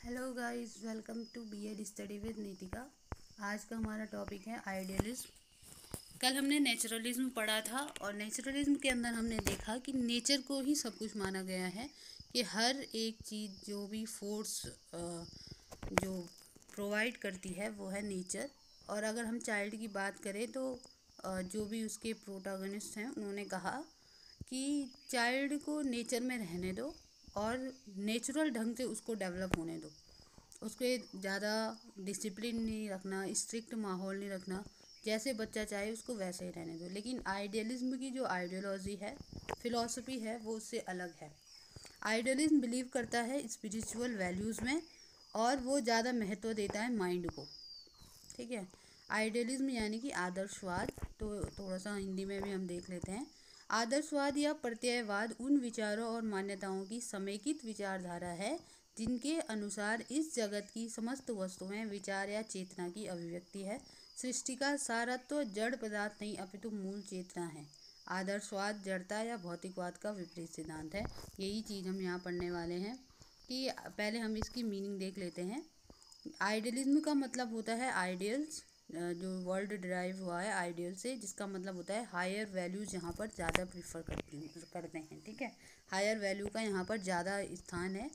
Hello guys, welcome to BEd study with Nitika. आज का हमारा टॉपिक है आइडियलिज्म। कल हमने नेचुरलिज्म पढ़ा था और नेचुरलिज्म के अंदर हमने देखा कि नेचर को ही सब कुछ माना गया है, कि हर एक चीज़ जो भी फोर्स जो प्रोवाइड करती है वो है नेचर। और अगर हम चाइल्ड की बात करें तो जो भी उसके प्रोटैगनिस्ट हैं उन्होंने कहा कि चाइल्ड को नेचर में रहने दो और नेचुरल ढंग से उसको डेवलप होने दो। उसके ज़्यादा डिसिप्लिन नहीं रखना, स्ट्रिक्ट माहौल नहीं रखना, जैसे बच्चा चाहे उसको वैसे ही रहने दो। लेकिन आइडियलिज्म की जो आइडियोलॉजी है, फिलॉसफी है, वो उससे अलग है। आइडियलिज्म बिलीव करता है स्पिरिचुअल वैल्यूज़ में और वो ज़्यादा महत्व देता है माइंड को। ठीक है। आइडियलिज्म यानी कि आदर्शवाद। तो थोड़ा सा हिंदी में भी हम देख लेते हैं। आदर्शवाद या प्रत्ययवाद उन विचारों और मान्यताओं की समेकित विचारधारा है जिनके अनुसार इस जगत की समस्त वस्तुएं विचार या चेतना की अभिव्यक्ति है। सृष्टि का सारत्व जड़ पदार्थ नहीं अपितु मूल चेतना है। आदर्शवाद जड़ता या भौतिकवाद का विपरीत सिद्धांत है। यही चीज़ हम यहाँ पढ़ने वाले हैं। कि पहले हम इसकी मीनिंग देख लेते हैं। आइडियलिज्म का मतलब होता है आइडियल्स, जो वर्ड डिराइव हुआ है आइडियल से, जिसका मतलब होता है हायर वैल्यूज़ यहाँ पर ज़्यादा प्रीफर करते हैं। ठीक है। हायर वैल्यू का यहाँ पर ज़्यादा स्थान है।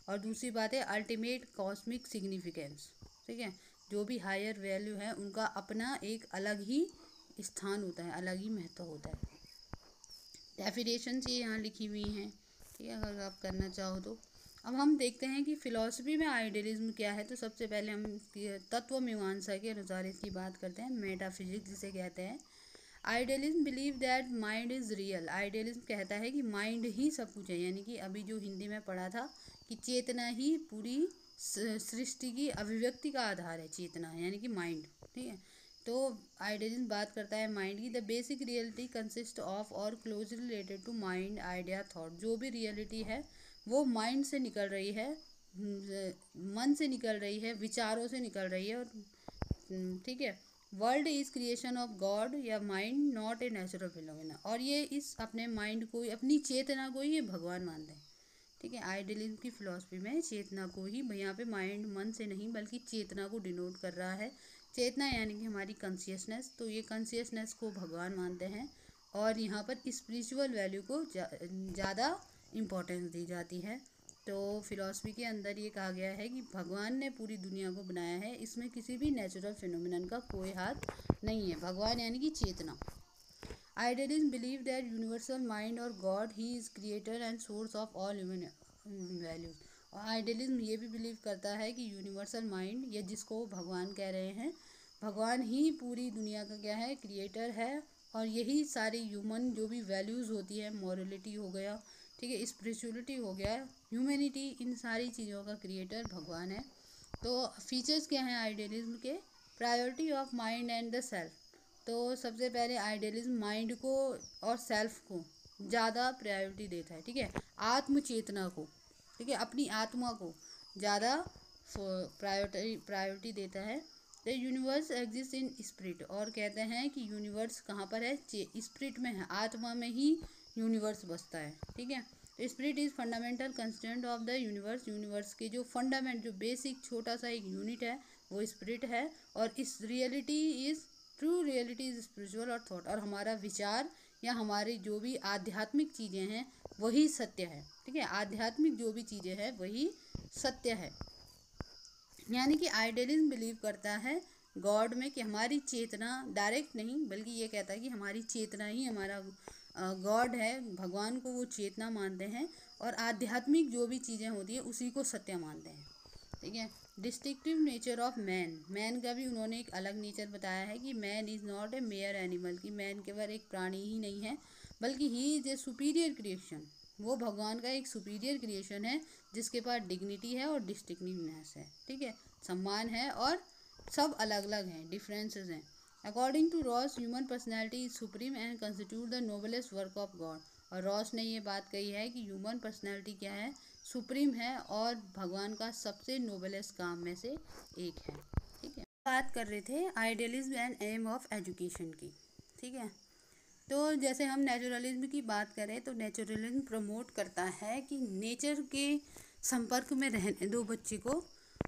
और दूसरी बात है अल्टीमेट कॉस्मिक सिग्निफिकेंस। ठीक है। जो भी हायर वैल्यू है उनका अपना एक अलग ही स्थान होता है, अलग ही महत्व होता है। डेफिनेशंस ये यहाँ लिखी हुई हैं। ठीक है, अगर आप करना चाहो तो। अब हम देखते हैं कि फ़िलॉसफी में आइडियलिज्म क्या है। तो सबसे पहले हम तत्व मीमांसा के अनुसार इसकी बात करते हैं। मेटाफिजिक्स जिसे कहते हैं। Idealism believe that mind is real. Idealism कहता है कि माइंड ही सब कुछ है। यानी कि अभी जो हिंदी में पढ़ा था कि चेतना ही पूरी सृष्टि की अभिव्यक्ति का आधार है। चेतना यानी कि माइंड। ठीक है। तो आइडियलिज्म बात करता है माइंड की। The basic reality consist of और closely related to mind idea thought. जो भी रियलिटी है वो माइंड से निकल रही है, मन से निकल रही है, विचारों से निकल रही है। और ठीक है। World is creation of God या mind, not a natural phenomena. और ये इस अपने माइंड को, अपनी चेतना को ही ये भगवान मानते हैं। ठीक है। आइडियलिज्म की फिलॉसफी में चेतना को ही, यहाँ पे माइंड मन से नहीं बल्कि चेतना को डिनोट कर रहा है। चेतना यानी कि हमारी कॉन्शियसनेस। तो ये कॉन्शियसनेस को भगवान मानते हैं। और यहाँ पर स्पिरिचुअल वैल्यू को ज़्यादा इम्पोर्टेंस दी जाती है। तो फिलॉसफी के अंदर ये कहा गया है कि भगवान ने पूरी दुनिया को बनाया है, इसमें किसी भी नेचुरल फिनोमिनन का कोई हाथ नहीं है। भगवान यानी कि चेतना। Idealism believe that universal mind और गॉड ही is creator and source of all human values. और आइडियलिज्म ये भी बिलीव करता है कि यूनिवर्सल माइंड, या जिसको भगवान कह रहे हैं, भगवान ही पूरी दुनिया का क्या है, क्रिएटर है। और यही सारी ह्यूमन जो भी वैल्यूज़ होती है, मॉरलिटी हो गया, ठीक है, स्पिरिचुअलिटी हो गया, ह्यूमैनिटी, इन सारी चीज़ों का क्रिएटर भगवान है। तो फीचर्स क्या हैं आइडियलिज्म के? Priority of mind and the self. तो सबसे पहले आइडियलिज्म माइंड को और सेल्फ को ज़्यादा प्रायोरिटी देता है। ठीक है। आत्म चेतना को, ठीक है, अपनी आत्मा को ज़्यादा प्रायोरिटी देता है। The universe exist in spirit. और कहते हैं कि यूनिवर्स कहाँ पर है, स्पिरिट में है, आत्मा में ही यूनिवर्स बसता है। ठीक है। तो spirit is fundamental constant of the universe. Universe के जो फंडामेंट, जो बेसिक छोटा सा एक यूनिट है, वो स्पिरिट है। और इस reality is true reality is spiritual और थॉट। और हमारा विचार या हमारी जो भी आध्यात्मिक चीज़ें हैं वही सत्य है। ठीक है। आध्यात्मिक जो भी चीज़ें हैं वही सत्य है। यानी कि आइडियलिज्म बिलीव करता है गॉड में, कि हमारी चेतना डायरेक्ट नहीं बल्कि ये कहता है कि हमारी चेतना ही हमारा गॉड है। भगवान को वो चेतना मानते हैं। और आध्यात्मिक जो भी चीज़ें होती हैं उसी को सत्य मानते हैं। ठीक है। Distinctive nature of man. Man का भी उन्होंने एक अलग नेचर बताया है कि man is not a mayor animal. कि मैन केवल एक प्राणी ही नहीं है बल्कि he is a superior creation. वो भगवान का एक सुपीरियर क्रिएशन है जिसके पास डिग्निटी है और डिस्टिंक्टिवनेस है। ठीक है। सम्मान है और सब अलग अलग हैं, डिफरेंसेस हैं। According to Ross, human personality is supreme and constitute the noblest work of God. और रॉस ने ये बात कही है कि ह्यूमन पर्सनैलिटी क्या है, सुप्रीम है और भगवान का सबसे नोबलेस्ट काम में से एक है। ठीक है। बात कर रहे थे idealism and aim of education की। ठीक है। तो जैसे हम नेचुरलिज्म की बात करें तो नेचुरलिज्म प्रमोट करता है कि नेचर के संपर्क में रहने दो बच्चे को।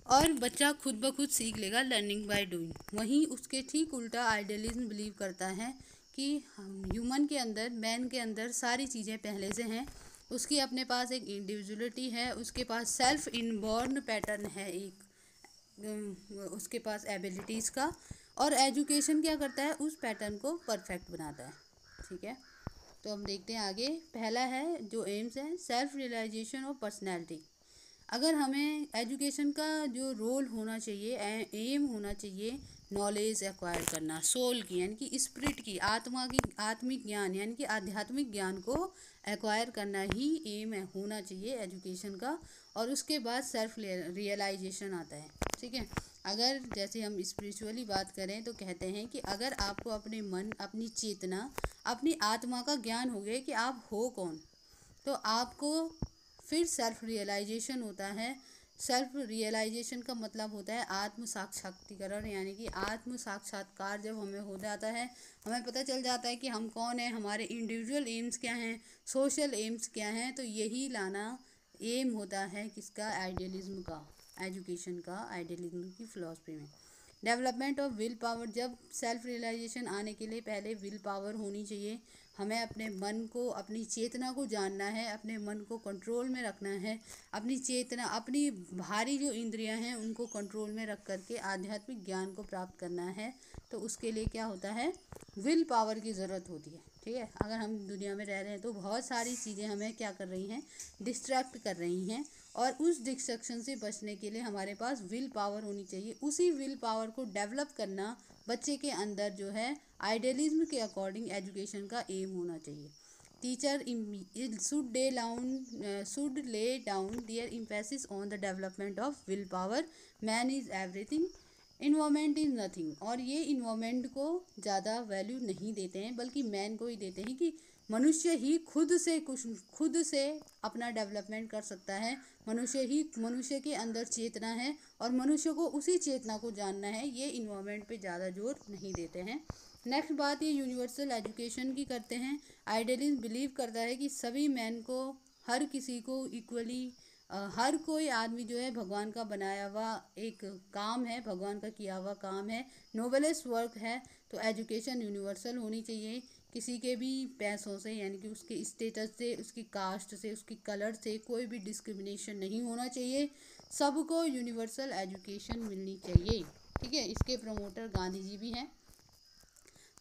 और बच्चा खुद ब खुद सीख लेगा, लर्निंग बाय डूइंग। वहीं उसके ठीक उल्टा आइडियलिज्म बिलीव करता है कि हम ह्यूमन के अंदर, मैन के अंदर सारी चीज़ें पहले से हैं, उसकी अपने पास एक इंडिविजुअलिटी है, उसके पास सेल्फ इनबॉर्न पैटर्न है एक, उसके पास एबिलिटीज़ का, और एजुकेशन क्या करता है, उस पैटर्न को परफेक्ट बनाता है। ठीक है, तो हम देखते हैं आगे। पहला है जो एम्स है, सेल्फ रियलाइजेशन ऑफ पर्सनैलिटी। अगर हमें एजुकेशन का जो रोल होना चाहिए, एम होना चाहिए, नॉलेज एक्वायर करना, सोल की यानी कि स्पिरिट की, आत्मा की, आत्मिक ज्ञान यानी कि आध्यात्मिक ज्ञान को एक्वायर करना ही एम होना चाहिए एजुकेशन का। और उसके बाद सेल्फ रियलाइजेशन आता है। ठीक है, अगर जैसे हम स्पिरिचुअली बात करें तो कहते हैं कि अगर आपको अपने मन, अपनी चेतना, अपनी आत्मा का ज्ञान हो गया कि आप हो कौन, तो आपको फिर सेल्फ रियलाइजेशन होता है। सेल्फ रियलाइजेशन का मतलब होता है आत्म साक्षात्कीकरण, यानी कि आत्म साक्षात्कार जब हमें हो जाता है, हमें पता चल जाता है कि हम कौन हैं, हमारे इंडिविजुअल एम्स क्या हैं, सोशल एम्स क्या हैं। तो यही लाना एम होता है किसका, आइडियलिज्म का, एजुकेशन का, आइडियलिज्म की फिलॉसफी में। डेवलपमेंट ऑफ विल पावर, जब सेल्फ रियलाइजेशन आने के लिए पहले विल पावर होनी चाहिए। हमें अपने मन को, अपनी चेतना को जानना है, अपने मन को कंट्रोल में रखना है, अपनी चेतना, अपनी भारी जो इंद्रियां हैं उनको कंट्रोल में रख करके आध्यात्मिक ज्ञान को प्राप्त करना है। तो उसके लिए क्या होता है, विल पावर की ज़रूरत होती है। ठीक है, अगर हम दुनिया में रह रहे हैं तो बहुत सारी चीज़ें हमें क्या कर रही हैं, डिस्ट्रैक्ट कर रही हैं, और उस डिस्ट्रक्शन से बचने के लिए हमारे पास विल पावर होनी चाहिए। उसी विल पावर को डेवलप करना बच्चे के अंदर जो है आइडियलिज्म के अकॉर्डिंग एजुकेशन का एम होना चाहिए। Teacher should lay down their emphasis on the development of will power. Man is everything, environment is nothing. और ये इन्वायरमेंट को ज़्यादा वैल्यू नहीं देते हैं, बल्कि मैन को ही देते हैं कि मनुष्य ही खुद से अपना डेवलपमेंट कर सकता है। मनुष्य के अंदर चेतना है और मनुष्य को उसी चेतना को जानना है। ये इन्वायरमेंट पे ज़्यादा जोर नहीं देते हैं। नेक्स्ट बात ये यूनिवर्सल एजुकेशन की करते हैं। आइडियलिज्म बिलीव करता है कि सभी मैन को, हर किसी को इक्वली, हर कोई आदमी जो है भगवान का बनाया हुआ एक काम है, भगवान का किया हुआ काम है, नोबलेस्ट वर्क है। तो एजुकेशन यूनिवर्सल होनी चाहिए, किसी के भी पैसों से, यानी कि उसके स्टेटस से, उसकी कास्ट से, उसकी कलर से कोई भी डिस्क्रिमिनेशन नहीं होना चाहिए। सबको यूनिवर्सल एजुकेशन मिलनी चाहिए। ठीक है, इसके प्रमोटर गांधी जी भी हैं।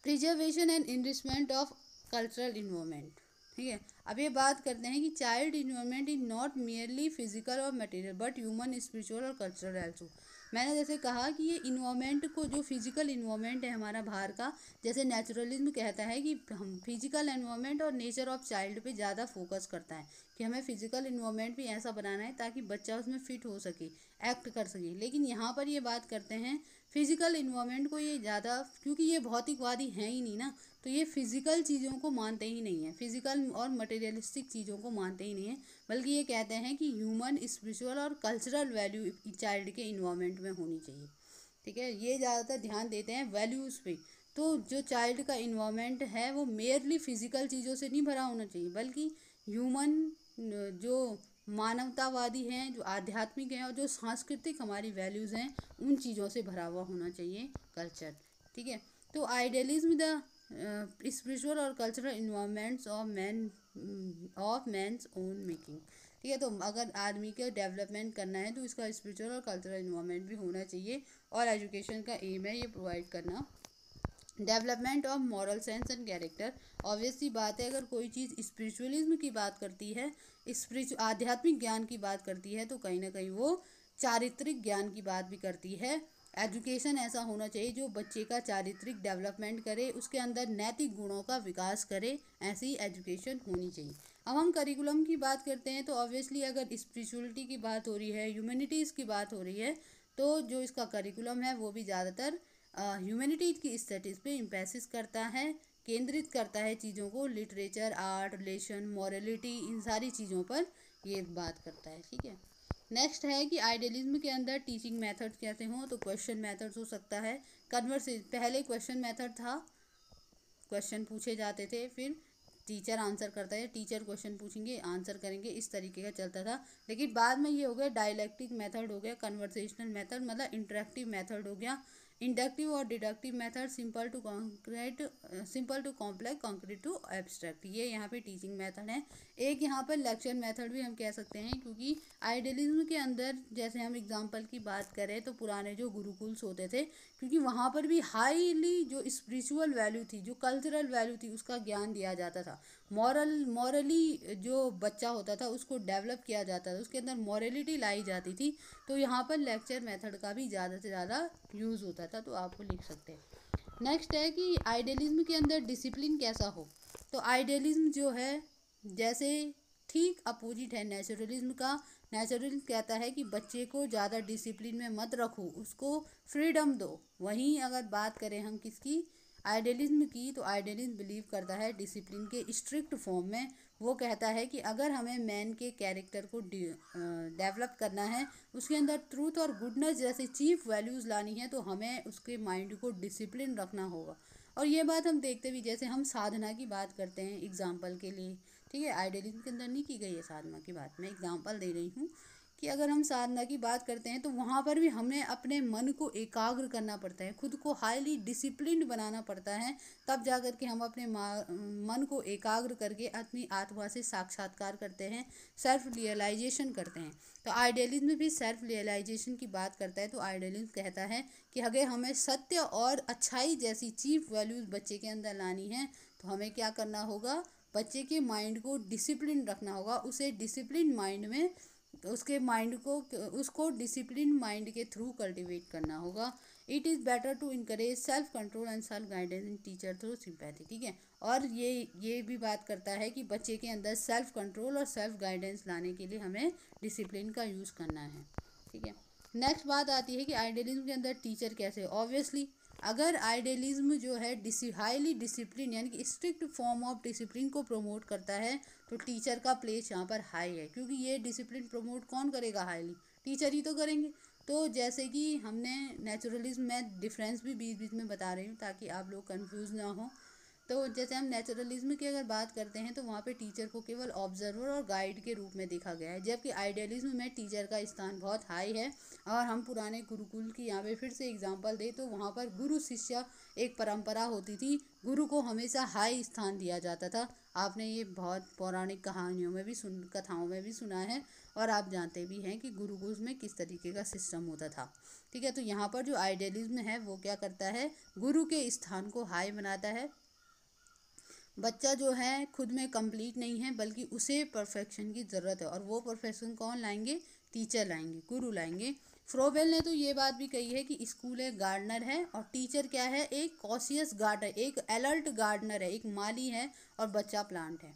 Preservation and enrichment of cultural environment. ठीक है, अब ये बात करते हैं कि child environment is not merely physical और मटेरियल बट ह्यूमन, स्पिरिचुअल और कल्चरल आल्सो। मैंने जैसे कहा कि ये इन्वायरमेंट को, जो फिजिकल इन्वायरमेंट है हमारा बाहर का, जैसे नेचुरलिज्म कहता है कि हम फिजिकल इन्वायरमेंट और नेचर ऑफ चाइल्ड पे ज़्यादा फोकस करता है कि हमें फिजिकल इन्वायरमेंट भी ऐसा बनाना है ताकि बच्चा उसमें फिट हो सके, एक्ट कर सके। लेकिन यहाँ पर ये बात करते हैं फिजिकल इन्वायरमेंट को ये ज़्यादा, क्योंकि ये भौतिकवादी हैं ही नहीं ना, तो ये फिजिकल चीज़ों को मानते ही नहीं है, फिजिकल और मटेरियलिस्टिक चीज़ों को मानते ही नहीं है, बल्कि ये कहते हैं कि ह्यूमन, स्पिरिचुअल और कल्चरल वैल्यू चाइल्ड के इन्वायरमेंट में होनी चाहिए। ठीक है, ये ज़्यादातर ध्यान देते हैं वैल्यूज़ पे। तो जो चाइल्ड का इन्वायरमेंट है वो मेयरली फिजिकल चीज़ों से नहीं भरा होना चाहिए, बल्कि ह्यूमन, जो मानवतावादी हैं, जो आध्यात्मिक हैं और जो सांस्कृतिक हमारी वैल्यूज़ हैं, उन चीज़ों से भरा हुआ होना चाहिए कल्चर। ठीक है, तो आइडियलिज्म द स्पिरिचुअल और cultural environments of man's own making. ठीक है, तो अगर आदमी का डेवलपमेंट करना है तो इसका स्पिरिचुअल और कल्चरल इन्वायरमेंट भी होना चाहिए, और एजुकेशन का एम है ये प्रोवाइड करना। Development of moral sense and character. Obviously बात है, अगर कोई चीज़ स्पिरिचुअलिज्म की बात करती है, आध्यात्मिक ज्ञान की बात करती है, तो कहीं ना कहीं वो चारित्रिक ज्ञान की बात भी करती है। एजुकेशन ऐसा होना चाहिए जो बच्चे का चारित्रिक डेवलपमेंट करे, उसके अंदर नैतिक गुणों का विकास करे, ऐसी एजुकेशन होनी चाहिए। अब हम करिकुलम की बात करते हैं, तो ऑब्वियसली अगर स्पिरिचुअलिटी की बात हो रही है, ह्यूमैनिटीज़ की बात हो रही है, तो जो इसका करिकुलम है वो भी ज़्यादातर ह्यूमैनिटीज़ की स्टडीज़ पे इम्फेसिस करता है, केंद्रित करता है चीज़ों को, लिटरेचर, आर्ट, रिलेशन, मॉरलिटी, इन सारी चीज़ों पर ये बात करता है। ठीक है, नेक्स्ट है कि आइडियलिज्म के अंदर टीचिंग मेथड्स कैसे हों, तो क्वेश्चन मेथड्स हो सकता है, पहले क्वेश्चन मेथड था, क्वेश्चन पूछे जाते थे, फिर टीचर आंसर करता है, टीचर क्वेश्चन पूछेंगे आंसर करेंगे, इस तरीके का चलता था। लेकिन बाद में ये हो गया डायलैक्टिक मेथड हो गया, कन्वर्सेशनल मेथड मतलब इंटरेक्टिव मेथड हो गया, इंडक्टिव और deductive method, simple to concrete, simple to complex, concrete to abstract, ये यहाँ पे टीचिंग मेथड है। एक यहाँ पर लेक्चर मेथड भी हम कह सकते हैं, क्योंकि आइडियलिज्म के अंदर जैसे हम एग्जांपल की बात करें तो पुराने जो गुरुकुल्स होते थे, क्योंकि वहाँ पर भी हाईली जो स्पिरिचुअल वैल्यू थी, जो कल्चरल वैल्यू थी, उसका ज्ञान दिया जाता था। मॉरली जो बच्चा होता था उसको डेवलप किया जाता था, उसके अंदर मॉरलिटी लाई जाती थी। तो यहाँ पर लेक्चर मेथड का भी ज़्यादा से ज़्यादा यूज़ होता था, तो आपको लिख सकते हैं। नेक्स्ट है कि आइडियलिज्म के अंदर डिसिप्लिन कैसा हो। तो आइडियलिज्म जो है जैसे ठीक अपोजिट है नेचुरलिज्म का। नेचुरलिज्म कहता है कि बच्चे को ज़्यादा डिसिप्लिन में मत रखो, उसको फ्रीडम दो। वहीं अगर बात करें हम किसकी, आइडियलिज्म की, तो आइडियलिज्म बिलीव करता है डिसिप्लिन के स्ट्रिक्ट फॉर्म में। वो कहता है कि अगर हमें मैन के कैरेक्टर को डेवलप करना है, उसके अंदर ट्रूथ और गुडनेस जैसे चीफ वैल्यूज़ लानी है, तो हमें उसके माइंड को डिसिप्लिन रखना होगा। और ये बात हम देखते भी, जैसे हम साधना की बात करते हैं एग्जाम्पल के लिए, ठीक है, आइडियलिज्म के अंदर नहीं की गई है साधना की बात, मैं एग्जाम्पल दे रही हूँ कि अगर हम साधना की बात करते हैं तो वहाँ पर भी हमें अपने मन को एकाग्र करना पड़ता है, खुद को हाईली डिसिप्लिन्ड बनाना पड़ता है, तब जा कर के हम अपने मन को एकाग्र करके अपनी आत्मा से साक्षात्कार करते हैं, सेल्फ रियलाइजेशन करते हैं। तो आइडियलिज्म भी सेल्फ रियलाइजेशन की बात करता है। तो आइडियलिज्म कहता है कि अगर हमें सत्य और अच्छाई जैसी चीफ वैल्यूज़ बच्चे के अंदर लानी है, तो हमें क्या करना होगा, बच्चे के माइंड को डिसिप्लिन रखना होगा, उसे डिसिप्लिन माइंड में, उसके माइंड को, उसको डिसिप्लिन माइंड के थ्रू कल्टिवेट करना होगा। It is better to encourage self control and self guidance in teacher through sympathy, ठीक है। और ये भी बात करता है कि बच्चे के अंदर सेल्फ कंट्रोल और सेल्फ गाइडेंस लाने के लिए हमें डिसिप्लिन का यूज़ करना है, ठीक है। नेक्स्ट बात आती है कि आइडियलिज्म के अंदर टीचर कैसे। ऑब्वियसली अगर आइडियलिज्म जो है हाईली डिसिप्लिन यानी कि स्ट्रिक्ट फॉर्म ऑफ डिसिप्लिन को प्रमोट करता है, तो टीचर का प्लेस यहाँ पर हाई है, क्योंकि ये डिसिप्लिन प्रमोट कौन करेगा, हाईली टीचर ही तो करेंगे। तो जैसे कि हमने नेचुरलिज्म में डिफरेंस भी बीच बीच में बता रही हूँ ताकि आप लोग कंफ्यूज ना हो। तो जैसे हम नेचुरलिज्म की अगर बात करते हैं तो वहाँ पे टीचर को केवल ऑब्जर्वर और गाइड के रूप में देखा गया है, जबकि आइडियलिज्म में टीचर का स्थान बहुत हाई है। और हम पुराने गुरुकुल की यहाँ पे फिर से एग्जांपल दें तो वहाँ पर गुरु शिष्य एक परंपरा होती थी, गुरु को हमेशा हाई स्थान दिया जाता था। आपने ये बहुत पौराणिक कहानियों में भी कथाओं में भी सुना है, और आप जानते भी हैं कि गुरुकुल में किस तरीके का सिस्टम होता था, ठीक है। तो यहाँ पर जो आइडियलिज्म है वो क्या करता है, गुरु के स्थान को हाई बनाता है। बच्चा जो है खुद में कंप्लीट नहीं है, बल्कि उसे परफेक्शन की ज़रूरत है, और वो परफेक्शन कौन लाएंगे, टीचर लाएंगे, गुरु लाएंगे। फ्रोबेल ने तो ये बात भी कही है कि स्कूल एक गार्डनर है और टीचर क्या है, एक कॉशियस गार्डनर, एक अलर्ट गार्डनर है, एक माली है और बच्चा प्लांट है।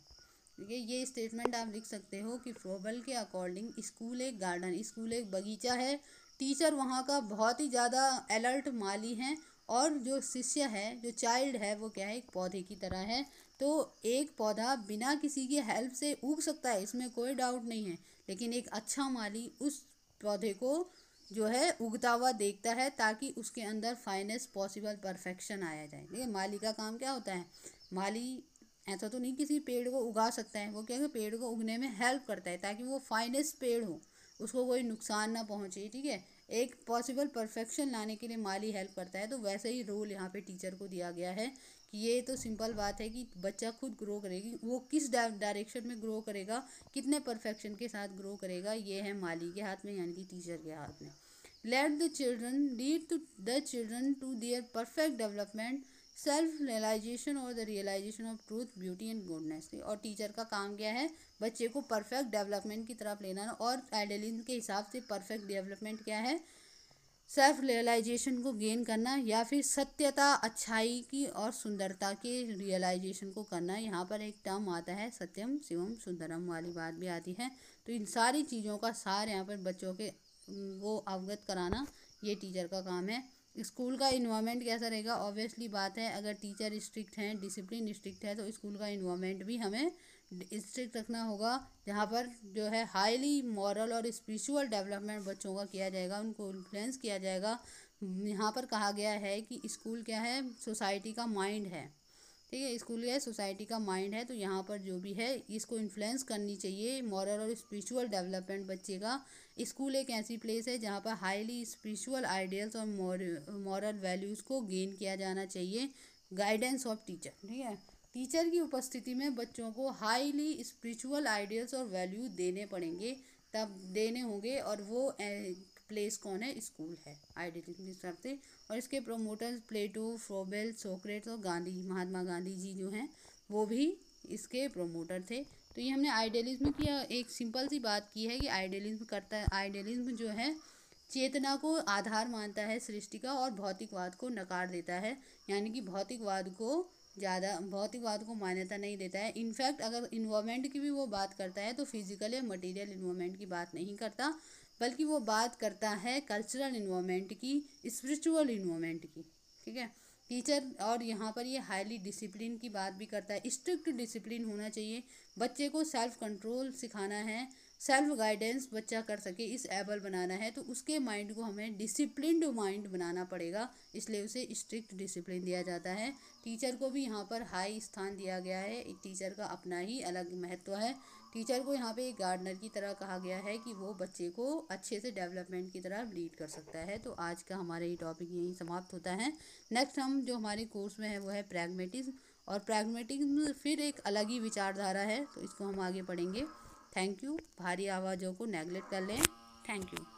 ये स्टेटमेंट आप लिख सकते हो कि फ्रोबेल के अकॉर्डिंग स्कूल एक गार्डन, स्कूल एक बगीचा है, टीचर वहाँ का बहुत ही ज़्यादा अलर्ट माली है, और जो शिष्य है, जो चाइल्ड है, वो क्या है, एक पौधे की तरह है। तो एक पौधा बिना किसी की हेल्प से उग सकता है, इसमें कोई डाउट नहीं है, लेकिन एक अच्छा माली उस पौधे को जो है उगता हुआ देखता है, ताकि उसके अंदर फाइनेस्ट पॉसिबल परफेक्शन आया जाए। देखिए माली का काम क्या होता है, माली ऐसा तो नहीं किसी पेड़ को उगा सकता है, वो क्या है, पेड़ को उगने में हेल्प करता है ताकि वो फाइनेस्ट पेड़ हो, उसको कोई नुकसान ना पहुँचे, ठीक है। एक पॉसिबल परफेक्शन लाने के लिए माली हेल्प करता है। तो वैसे ही रोल यहाँ पे टीचर को दिया गया है कि ये तो सिंपल बात है कि बच्चा खुद ग्रो करेगी, वो किस डायरेक्शन में ग्रो करेगा, कितने परफेक्शन के साथ ग्रो करेगा, ये है माली के हाथ में, यानी कि टीचर के हाथ में। Let the children lead to the children to their perfect development, self realization और the realization of truth, beauty and goodness. और टीचर का काम क्या है, बच्चे को परफेक्ट डेवलपमेंट की तरफ लेना। और आइडियलिज्म के हिसाब से परफेक्ट डेवलपमेंट क्या है, सेल्फ रियलाइजेशन को गेन करना, या फिर सत्यता, अच्छाई की और सुंदरता के रियलाइजेशन को करना। यहाँ पर एक टर्म आता है सत्यम शिवम सुंदरम वाली बात भी आती है। तो इन सारी चीज़ों का सार यहाँ पर बच्चों के वो अवगत कराना, ये टीचर का काम है। स्कूल का इन्वायरमेंट कैसा रहेगा, ऑब्वियसली बात है, अगर टीचर स्ट्रिक्ट हैं, डिसिप्लिन स्ट्रिक्ट है, तो स्कूल का इन्वायरमेंट भी हमें स्ट्रिक्ट रखना होगा, जहाँ पर जो है हाईली मॉरल और स्पिरिचुअल डेवलपमेंट बच्चों का किया जाएगा, उनको इन्फ्लुएंस किया जाएगा। यहाँ पर कहा गया है कि स्कूल क्या है, सोसाइटी का माइंड है, ठीक है। स्कूल है सोसाइटी का माइंड है, तो यहाँ पर जो भी है इसको इन्फ्लुएंस करनी चाहिए मॉरल और स्पिरिचुअल डेवलपमेंट बच्चे का। स्कूल एक ऐसी प्लेस है जहाँ पर हाईली स्पिरिचुअल आइडियल्स और मॉरल वैल्यूज़ को गेन किया जाना चाहिए। गाइडेंस ऑफ टीचर, ठीक है। टीचर की उपस्थिति में बच्चों को हाईली स्पिरिचुअल आइडियल्स और वैल्यू देने पड़ेंगे, तब देने होंगे, और वो प्लेस कौन है? स्कूल है आइडियलिज्म की तरफ से। और इसके प्रोमोटर्स प्लेटो, फ्रोबेल, सोक्रेट्स और गांधी, महात्मा गांधी जी जो हैं वो भी इसके प्रोमोटर थे। तो ये हमने आइडियलिज्म की एक सिंपल सी बात की है कि आइडियलिज्म करता है, आइडियलिज्म जो है चेतना को आधार मानता है सृष्टि का और भौतिकवाद को नकार देता है, यानी कि भौतिकवाद को मान्यता नहीं देता है। इनफैक्ट अगर इन्वायरमेंट की भी वो बात करता है तो फिजिकल या मटेरियल इन्वायरमेंट की बात नहीं करता, बल्कि वो बात करता है कल्चरल इन्वायरमेंट की, स्पिरिचुअल इन्वायरमेंट की, ठीक है। टीचर और यहाँ पर ये हाईली डिसिप्लिन की बात भी करता है। स्ट्रिक्ट डिसिप्लिन होना चाहिए, बच्चे को सेल्फ कंट्रोल सिखाना है, सेल्फ गाइडेंस बच्चा कर सके, इस एबल बनाना है, तो उसके माइंड को हमें डिसिप्लिन्ड माइंड बनाना पड़ेगा, इसलिए उसे स्ट्रिक्ट डिसिप्लिन दिया जाता है। टीचर को भी यहाँ पर हाई स्थान दिया गया है, एक टीचर का अपना ही अलग महत्व है। टीचर को यहाँ पे एक गार्डनर की तरह कहा गया है कि वो बच्चे को अच्छे से डेवलपमेंट की तरह लीड कर सकता है। तो आज का हमारा ये टॉपिक यहीं समाप्त होता है। नेक्स्ट हम जो हमारे कोर्स में है वो है प्रैग्मेटिज्म, और प्रैग्मेटिज्म फिर एक अलग ही विचारधारा है, तो इसको हम आगे पढ़ेंगे। Thank you. भारी आवाज़ों को नेगलेक्ट कर लें। Thank you.